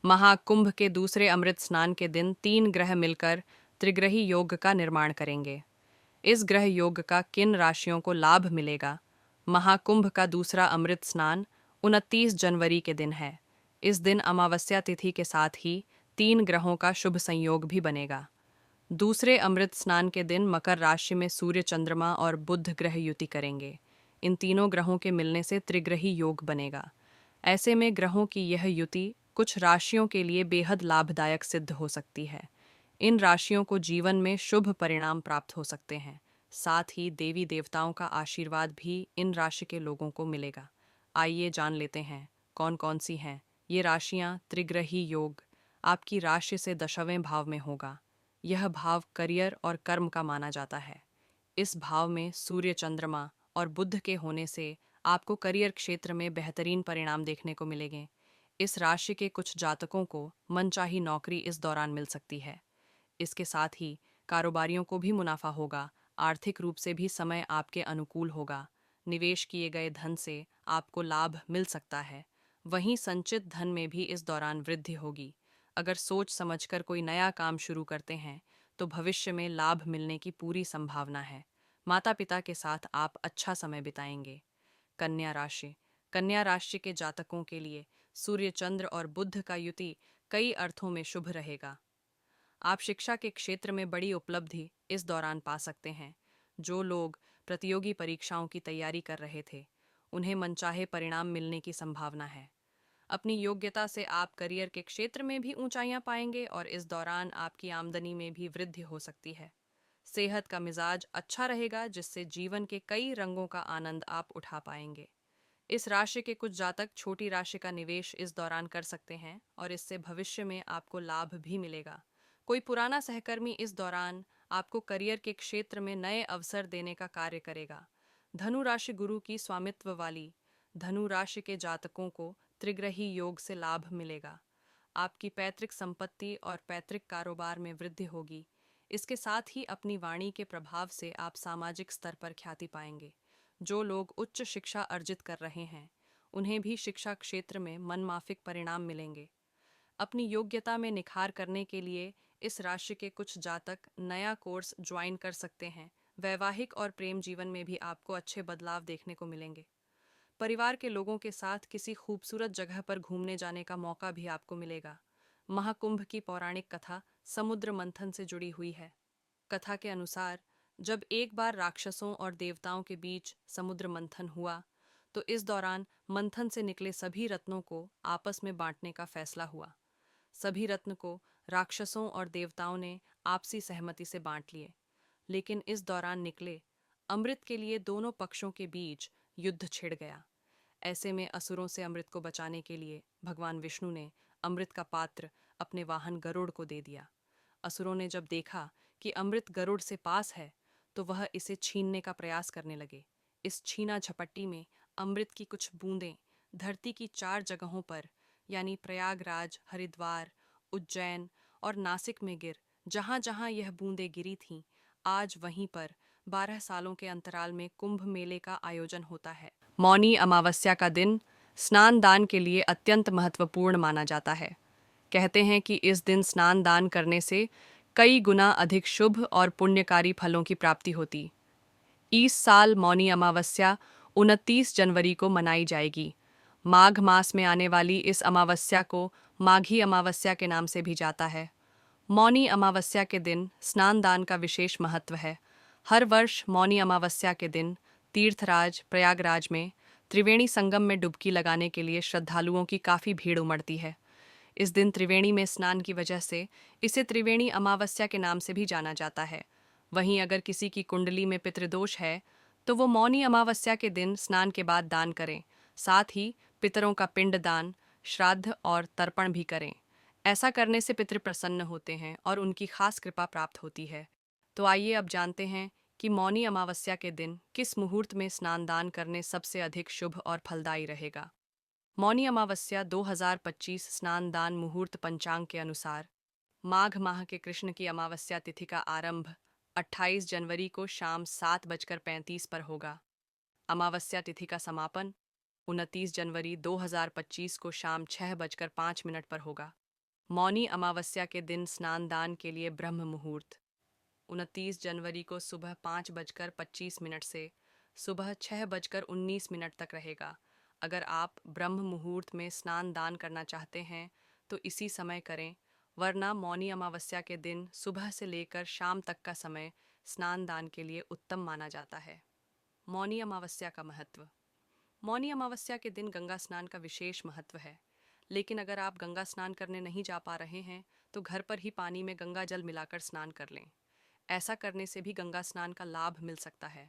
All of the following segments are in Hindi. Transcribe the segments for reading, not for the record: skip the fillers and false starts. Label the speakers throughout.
Speaker 1: महाकुंभ के दूसरे अमृत स्नान के दिन 3 ग्रह मिलकर त्रिग्रही योग का निर्माण करेंगे। इस ग्रह योग का किन राशियों को लाभ मिलेगा? महाकुंभ का दूसरा अमृत स्नान 29 जनवरी के दिन है। इस दिन अमावस्या तिथि के साथ ही 3 ग्रहों का शुभ संयोग भी बनेगा। दूसरे अमृत स्नान के दिन मकर राशि में सूर्य, चंद्रमा और बुध ग्रह युति करेंगे। इन तीनों ग्रहों के मिलने से त्रिग्रही योग बनेगा। ऐसे में ग्रहों की यह युति कुछ राशियों के लिए बेहद लाभदायक सिद्ध हो सकती है। इन राशियों को जीवन में शुभ परिणाम प्राप्त हो सकते हैं। साथ ही देवी देवताओं का आशीर्वाद भी इन राशि के लोगों को मिलेगा। आइए जान लेते हैं कौन कौन सी हैं ये राशियां। त्रिग्रही योग आपकी राशि से 10वें भाव में होगा। यह भाव करियर और कर्म का माना जाता है। इस भाव में सूर्य, चंद्रमा और बुध के होने से आपको करियर क्षेत्र में बेहतरीन परिणाम देखने को मिलेंगे। इस राशि के कुछ जातकों को मनचाही नौकरी इस दौरान मिल सकती है। इसके साथ ही कारोबारियों को भी मुनाफा होगा। आर्थिक रूप से भी समय आपके अनुकूल होगा। निवेश किए गए धन से आपको लाभ मिल सकता है। वहीं संचित धन में भी इस दौरान वृद्धि होगी। अगर सोच समझकर कोई नया काम शुरू करते हैं तो भविष्य में लाभ मिलने की पूरी संभावना है। माता पिता के साथ आप अच्छा समय बिताएंगे। कन्या राशि। कन्या राशि के जातकों के लिए सूर्य, चंद्र और बुध का युति कई अर्थों में शुभ रहेगा। आप शिक्षा के क्षेत्र में बड़ी उपलब्धि इस दौरान पा सकते हैं। जो लोग प्रतियोगी परीक्षाओं की तैयारी कर रहे थे, उन्हें मनचाहे परिणाम मिलने की संभावना है। अपनी योग्यता से आप करियर के क्षेत्र में भी ऊंचाइयां पाएंगे और इस दौरान आपकी आमदनी में भी वृद्धि हो सकती है। सेहत का मिजाज अच्छा रहेगा, जिससे जीवन के कई रंगों का आनंद आप उठा पाएंगे। इस राशि के कुछ जातक छोटी राशि का निवेश इस दौरान कर सकते हैं और इससे भविष्य में आपको लाभ भी मिलेगा। कोई पुराना सहकर्मी इस दौरान आपको करियर के क्षेत्र में नए अवसर देने का कार्य करेगा। धनु राशि गुरु की स्वामित्व वाली धनु राशि के जातकों को त्रिग्रही योग से लाभ मिलेगा। आपकी पैतृक संपत्ति और पैतृक कारोबार में वृद्धि होगी। इसके साथ ही अपनी वाणी के प्रभाव से आप सामाजिक स्तर पर ख्याति पाएंगे। जो लोग उच्च शिक्षा अर्जित कर रहे हैं, उन्हें भी शिक्षा क्षेत्र में मनमाफिक परिणाम मिलेंगे। अपनी योग्यता में निखार करने के लिए इस राशि के कुछ जातक नया कोर्स ज्वाइन कर सकते हैं। वैवाहिक और प्रेम जीवन में भी आपको अच्छे बदलाव देखने को मिलेंगे। परिवार के लोगों के साथ किसी खूबसूरत जगह पर घूमने जाने का मौका भी आपको मिलेगा। महाकुंभ की पौराणिक कथा समुद्र मंथन से जुड़ी हुई है। कथा के अनुसार जब एक बार राक्षसों और देवताओं के बीच समुद्र मंथन हुआ, तो इस दौरान मंथन से निकले सभी रत्नों को आपस में बांटने का फैसला हुआ। सभी रत्न को राक्षसों और देवताओं ने आपसी सहमति से बांट लिए। लेकिन इस दौरान निकले अमृत के लिए दोनों पक्षों के बीच युद्ध छिड़ गया। ऐसे में असुरों से अमृत को बचाने के लिए भगवान विष्णु ने अमृत का पात्र अपने वाहन गरुड़ को दे दिया। असुरों ने जब देखा कि अमृत गरुड़ से पास है, तो वह इसे छीनने का प्रयास करने लगे। इस छीना झपट्टी में अमृत की कुछ बूंदें धरती की 4 जगहों पर, यानी प्रयागराज, हरिद्वार, उज्जैन और नासिक में जहां जहां यह बूंदें गिरी थीं, आज वहीं पर 12 सालों के अंतराल में कुंभ मेले का आयोजन होता है। मौनी अमावस्या का दिन स्नान दान के लिए अत्यंत महत्वपूर्ण माना जाता है। कहते हैं कि इस दिन स्नान दान करने से कई गुना अधिक शुभ और पुण्यकारी फलों की प्राप्ति होती। इस साल मौनी अमावस्या 29 जनवरी को मनाई जाएगी। माघ मास में आने वाली इस अमावस्या को माघी अमावस्या के नाम से भी जाता है। मौनी अमावस्या के दिन स्नान दान का विशेष महत्व है। हर वर्ष मौनी अमावस्या के दिन तीर्थराज प्रयागराज में त्रिवेणी संगम में डुबकी लगाने के लिए श्रद्धालुओं की काफ़ी भीड़ उमड़ती है। इस दिन त्रिवेणी में स्नान की वजह से इसे त्रिवेणी अमावस्या के नाम से भी जाना जाता है। वहीं अगर किसी की कुंडली में पितृदोष है, तो वो मौनी अमावस्या के दिन स्नान के बाद दान करें। साथ ही पितरों का पिंड दान, श्राद्ध और तर्पण भी करें। ऐसा करने से पितृ प्रसन्न होते हैं और उनकी खास कृपा प्राप्त होती है। तो आइए अब जानते हैं कि मौनी अमावस्या के दिन किस मुहूर्त में स्नान दान करने सबसे अधिक शुभ और फलदायी रहेगा। मौनी अमावस्या 2025 स्नान दान मुहूर्त पंचांग के अनुसार माघ माह के कृष्ण की अमावस्या तिथि का आरंभ 28 जनवरी को शाम 7:35 पर होगा। अमावस्या तिथि का समापन 29 जनवरी 2025 को शाम 6:05 पर होगा। मौनी अमावस्या के दिन स्नान दान के लिए ब्रह्म मुहूर्त 29 जनवरी को सुबह 5:25 से सुबह 6:19 तक रहेगा। अगर आप ब्रह्म मुहूर्त में स्नान दान करना चाहते हैं तो इसी समय करें, वरना मौनी अमावस्या के दिन सुबह से लेकर शाम तक का समय स्नान दान के लिए उत्तम माना जाता है। मौनी अमावस्या का महत्व। मौनी अमावस्या के दिन गंगा स्नान का विशेष महत्व है। लेकिन अगर आप गंगा स्नान करने नहीं जा पा रहे हैं तो घर पर ही पानी में गंगा जल मिलाकर स्नान कर लें। ऐसा करने से भी गंगा स्नान का लाभ मिल सकता है।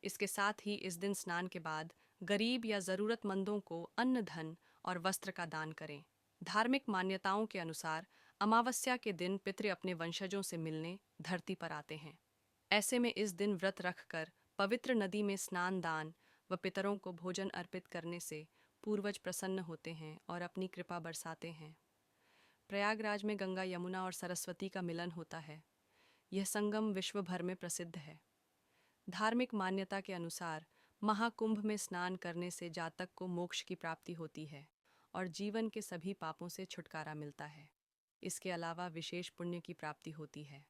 Speaker 1: इसके साथ ही इस दिन स्नान के बाद गरीब या ज़रूरतमंदों को अन्न, धन और वस्त्र का दान करें। धार्मिक मान्यताओं के अनुसार अमावस्या के दिन पितृ अपने वंशजों से मिलने धरती पर आते हैं। ऐसे में इस दिन व्रत रखकर पवित्र नदी में स्नान दान व पितरों को भोजन अर्पित करने से पूर्वज प्रसन्न होते हैं और अपनी कृपा बरसाते हैं। प्रयागराज में गंगा, यमुना और सरस्वती का मिलन होता है। यह संगम विश्व भर में प्रसिद्ध है। धार्मिक मान्यता के अनुसार महाकुंभ में स्नान करने से जातक को मोक्ष की प्राप्ति होती है और जीवन के सभी पापों से छुटकारा मिलता है। इसके अलावा विशेष पुण्य की प्राप्ति होती है।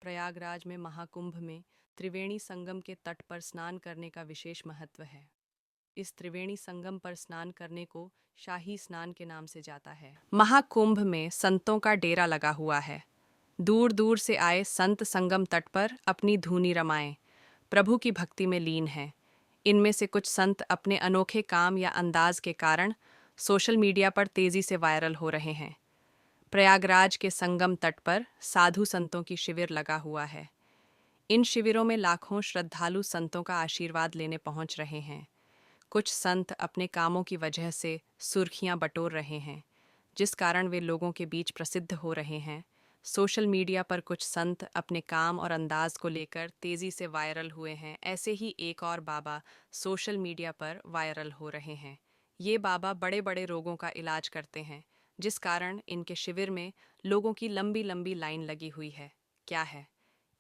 Speaker 1: प्रयागराज में महाकुंभ में त्रिवेणी संगम के तट पर स्नान करने का विशेष महत्व है। इस त्रिवेणी संगम पर स्नान करने को शाही स्नान के नाम से जाता है। महाकुंभ में संतों का डेरा लगा हुआ है। दूर दूर से आए संत संगम तट पर अपनी धूनी रमाएं, प्रभु की भक्ति में लीन हैं। इनमें से कुछ संत अपने अनोखे काम या अंदाज के कारण सोशल मीडिया पर तेजी से वायरल हो रहे हैं। प्रयागराज के संगम तट पर साधु संतों की शिविर लगा हुआ है। इन शिविरों में लाखों श्रद्धालु संतों का आशीर्वाद लेने पहुंच रहे हैं। कुछ संत अपने कामों की वजह से सुर्खियां बटोर रहे हैं, जिस कारण वे लोगों के बीच प्रसिद्ध हो रहे हैं। सोशल मीडिया पर कुछ संत अपने काम और अंदाज को लेकर तेजी से वायरल हुए हैं। ऐसे ही एक और बाबा सोशल मीडिया पर वायरल हो रहे हैं। ये बाबा बड़े बड़े रोगों का इलाज करते हैं, जिस कारण इनके शिविर में लोगों की लंबी लंबी लाइन लगी हुई है। क्या है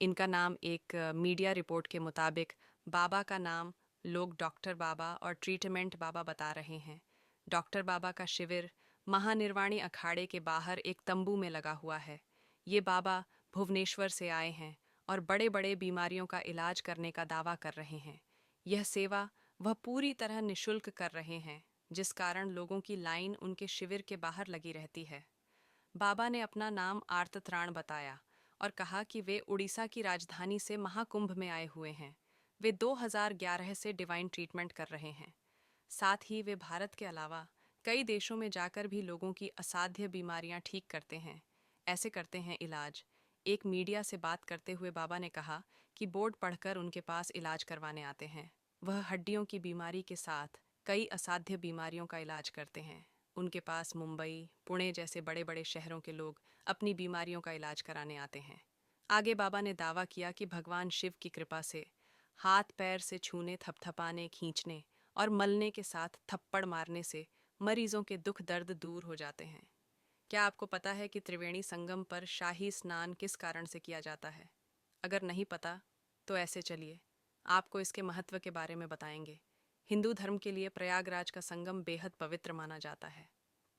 Speaker 1: इनका नाम? एक मीडिया रिपोर्ट के मुताबिक बाबा का नाम लोग डॉक्टर बाबा और ट्रीटमेंट बाबा बता रहे हैं। डॉक्टर बाबा का शिविर महानिर्वाणी अखाड़े के बाहर एक तंबू में लगा हुआ है। ये बाबा भुवनेश्वर से आए हैं और बड़े बड़े बीमारियों का इलाज करने का दावा कर रहे हैं। यह सेवा वह पूरी तरह निशुल्क कर रहे हैं, जिस कारण लोगों की लाइन उनके शिविर के बाहर लगी रहती है। बाबा ने अपना नाम आर्तत्राण बताया और कहा कि वे उड़ीसा की राजधानी से महाकुंभ में आए हुए हैं। वे 2011 से डिवाइन ट्रीटमेंट कर रहे हैं। साथ ही वे भारत के अलावा कई देशों में जाकर भी लोगों की असाध्य बीमारियां ठीक करते हैं। ऐसे करते हैं इलाज। एक मीडिया से बात करते हुए बाबा ने कहा कि बोर्ड पढ़कर उनके पास इलाज करवाने आते हैं। वह हड्डियों की बीमारी के साथ कई असाध्य बीमारियों का इलाज करते हैं। उनके पास मुंबई, पुणे जैसे बड़े बड़े शहरों के लोग अपनी बीमारियों का इलाज कराने आते हैं। आगे बाबा ने दावा किया कि भगवान शिव की कृपा से हाथ पैर से छूने, थपथपाने, खींचने और मलने के साथ थप्पड़ मारने से मरीजों के दुख दर्द दूर हो जाते हैं। क्या आपको पता है कि त्रिवेणी संगम पर शाही स्नान किस कारण से किया जाता है? अगर नहीं पता तो ऐसे चलिए आपको इसके महत्व के बारे में बताएंगे। हिंदू धर्म के लिए प्रयागराज का संगम बेहद पवित्र माना जाता है।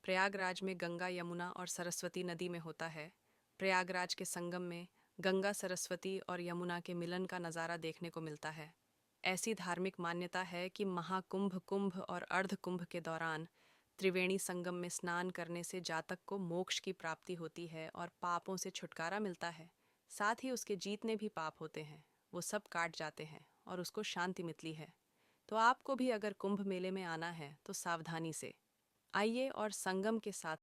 Speaker 1: प्रयागराज में गंगा, यमुना और सरस्वती नदी में होता है। प्रयागराज के संगम में गंगा, सरस्वती और यमुना के मिलन का नज़ारा देखने को मिलता है। ऐसी धार्मिक मान्यता है कि महाकुंभ, कुंभ और अर्धकुंभ के दौरान त्रिवेणी संगम में स्नान करने से जातक को मोक्ष की प्राप्ति होती है और पापों से छुटकारा मिलता है। साथ ही उसके जितने भी पाप होते हैं वो सब काट जाते हैं और उसको शांति मिलती है। तो आपको भी अगर कुंभ मेले में आना है तो सावधानी से आइए और संगम के साथ